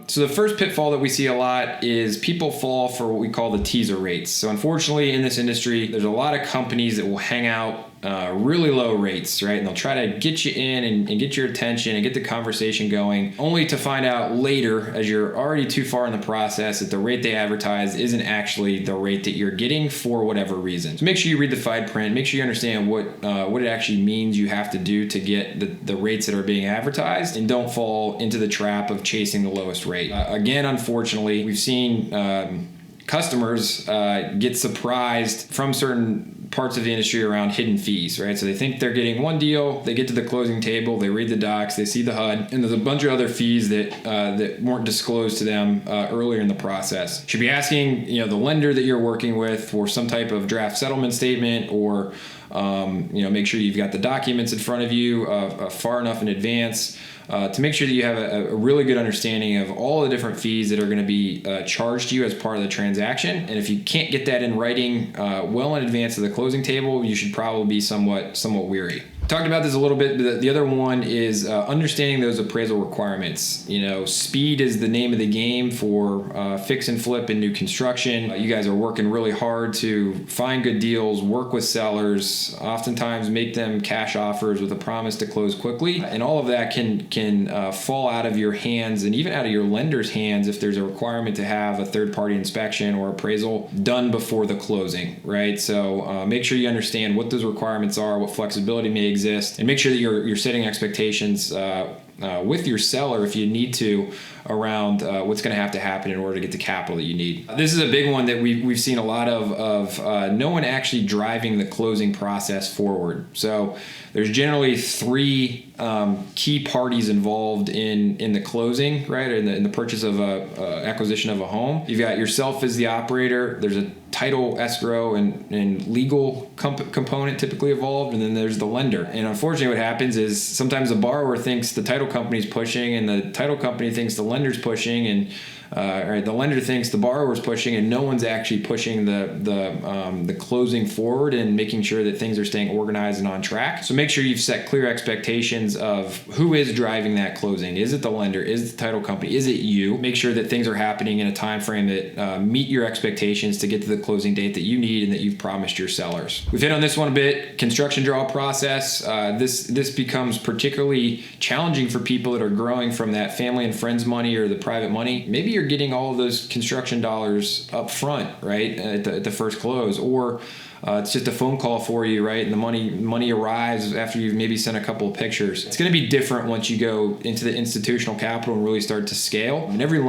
So the first pitfall that we see a lot is people fall for what we call the teaser rates. So unfortunately in this industry, there's a lot of companies that will hang out really low rates, right? And they'll try to get you in and get your attention and get the conversation going, only to find out later, as you're already too far in the process, that the rate they advertise isn't actually the rate that you're getting for whatever reason. So make sure you read the fine print, make sure you understand what it actually means you have to do to get the rates that are being advertised, and don't fall into the trap of chasing the lowest rate. Again, unfortunately, we've seen customers get surprised from certain parts of the industry around hidden fees, right? So they think they're getting one deal, they get to the closing table, they read the docs, they see the HUD, and there's a bunch of other fees that weren't disclosed to them earlier in the process. Should be asking, the lender that you're working with for some type of draft settlement statement, or make sure you've got the documents in front of you far enough in advance to make sure that you have a really good understanding of all the different fees that are going to be charged to you as part of the transaction. And if you can't get that in writing well in advance of the closing table, you should probably be somewhat weary. Talked about this a little bit, but the other one is understanding those appraisal requirements. Speed is the name of the game for fix and flip and new construction. You guys are working really hard to find good deals, work with sellers, oftentimes make them cash offers with a promise to close quickly. And all of that can fall out of your hands and even out of your lender's hands if there's a requirement to have a third-party inspection or appraisal done before the closing, right? So make sure you understand what those requirements are, what flexibility may exist, and make sure that you're setting expectations with your seller if you need to around what's going to have to happen in order to get the capital that you need. This is a big one that we've seen a lot of no one actually driving the closing process forward. So there's generally three key parties involved in the closing, right? In the purchase of acquisition of a home. You've got yourself as the operator. There's a title, escrow, and legal component typically involved, and then there's the lender. And unfortunately what happens is sometimes the borrower thinks the title company's pushing, and the title company thinks the lender's pushing, and the lender thinks the borrower's pushing, and no one's actually pushing the closing forward and making sure that things are staying organized and on track. So make sure you've set clear expectations of who is driving that closing. Is it the lender? Is it the title company? Is it you? Make sure that things are happening in a time frame that meet your expectations to get to the closing date that you need and that you've promised your sellers. We've hit on this one a bit. Construction draw process. This becomes particularly challenging for people that are growing from that family and friends money or the private money. Maybe you're getting all of those construction dollars up front, right, at the first close, or it's just a phone call for you, right, and the money arrives after you've maybe sent a couple of pictures. It's going to be different once you go into the institutional capital and really start to scale. And every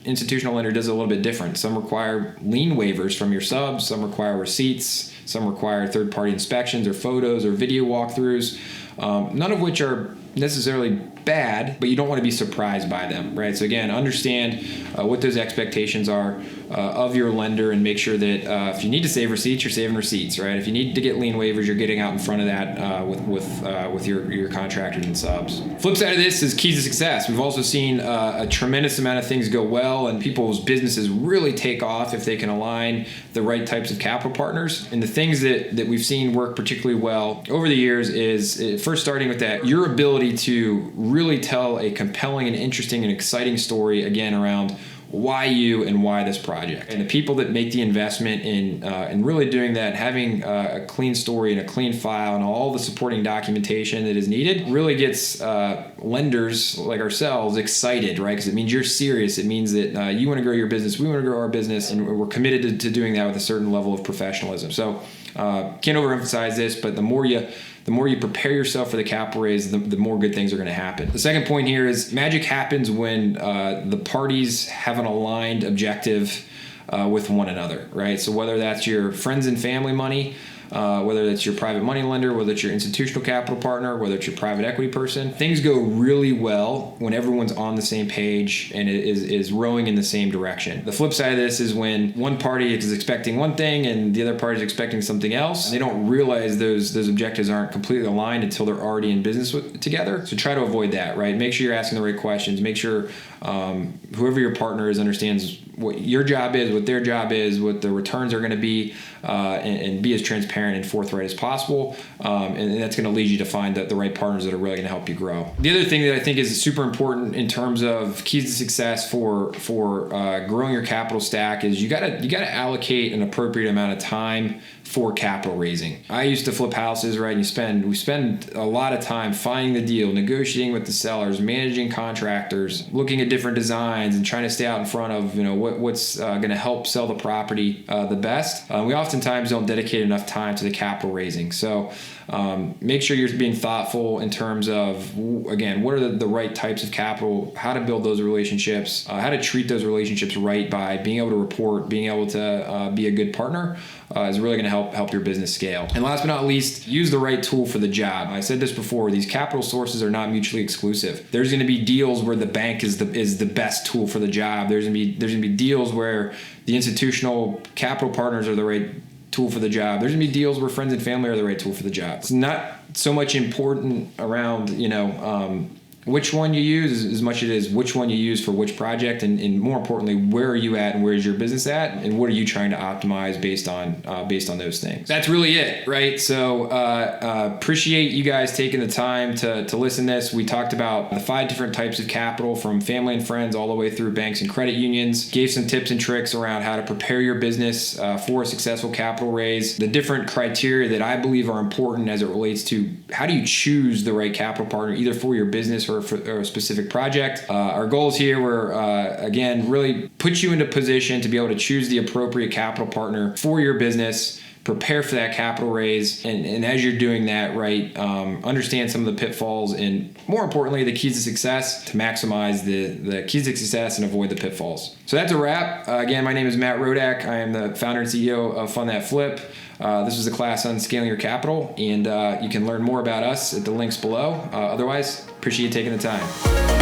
institutional lender does it a little bit different. Some require lien waivers from your subs, some require receipts, some require third-party inspections or photos or video walkthroughs, none of which are necessarily bad, but you don't want to be surprised by them, right? So again, understand what those expectations are of your lender, and make sure that if you need to save receipts, you're saving receipts, right? If you need to get lien waivers, you're getting out in front of that with your contractors and subs. Flip side of this is keys to success. We've also seen a tremendous amount of things go well, and people's businesses really take off if they can align the right types of capital partners. And the things that we've seen work particularly well over the years is first starting with that, your ability to really tell a compelling and interesting and exciting story, again, around why you and why this project. And the people that make the investment in really doing that, having a clean story and a clean file and all the supporting documentation that is needed, really gets lenders like ourselves excited, right? Because it means you're serious. It means that you want to grow your business, we want to grow our business, and we're committed to doing that with a certain level of professionalism. So can't overemphasize this, but the more you prepare yourself for the capital raise, the more good things are going to happen. The second point here is magic happens when the parties have an aligned objective with one another, right? So whether that's your friends and family money, whether that's your private money lender, whether it's your institutional capital partner, whether it's your private equity person, things go really well when everyone's on the same page and is rowing in the same direction. The flip side of this is when one party is expecting one thing and the other party is expecting something else. They don't realize those objectives aren't completely aligned until they're already in business together. So try to avoid that, right? Make sure you're asking the right questions. Make sure whoever your partner is understands what your job is, what their job is, what the returns are going to be, and be as transparent and forthright as possible. And that's going to lead you to find the right partners that are really going to help you grow. The other thing that I think is super important in terms of keys to success for growing your capital stack is you gotta allocate an appropriate amount of time for capital raising. I used to flip houses, right? And we spend a lot of time finding the deal, negotiating with the sellers, managing contractors, looking at different designs, and trying to stay out in front of what's going to help sell the property the best. We oftentimes don't dedicate enough time to the capital raising. So make sure you're being thoughtful in terms of, again, what are the right types of capital, how to build those relationships, how to treat those relationships right by being able to report, being able to be a good partner is really going to help your business scale. And last but not least, use the right tool for the job. I said this before, these capital sources are not mutually exclusive. There's going to be deals where the bank is the best tool for the job. There's going to be deals where the institutional capital partners are the right tool for the job. There's gonna be deals where friends and family are the right tool for the job. It's not so much important around, which one you use as much as it is which one you use for which project, and more importantly, where are you at and where is your business at, and what are you trying to optimize based on those things. That's really it, right? So appreciate you guys taking the time to listen to this. We talked about the 5 different types of capital, from family and friends all the way through banks and credit unions. Gave some tips and tricks around how to prepare your business for a successful capital raise. The different criteria that I believe are important as it relates to how do you choose the right capital partner, either for your business or for a specific project. Our goals here were, again, really put you into position to be able to choose the appropriate capital partner for your business, prepare for that capital raise, and as you're doing that, right, understand some of the pitfalls, and more importantly, the keys to success to maximize the keys to success and avoid the pitfalls. So that's a wrap. Again, my name is Matt Rodak. I am the founder and CEO of Fund That Flip. This was a class on scaling your capital, and you can learn more about us at the links below. Otherwise, appreciate you taking the time.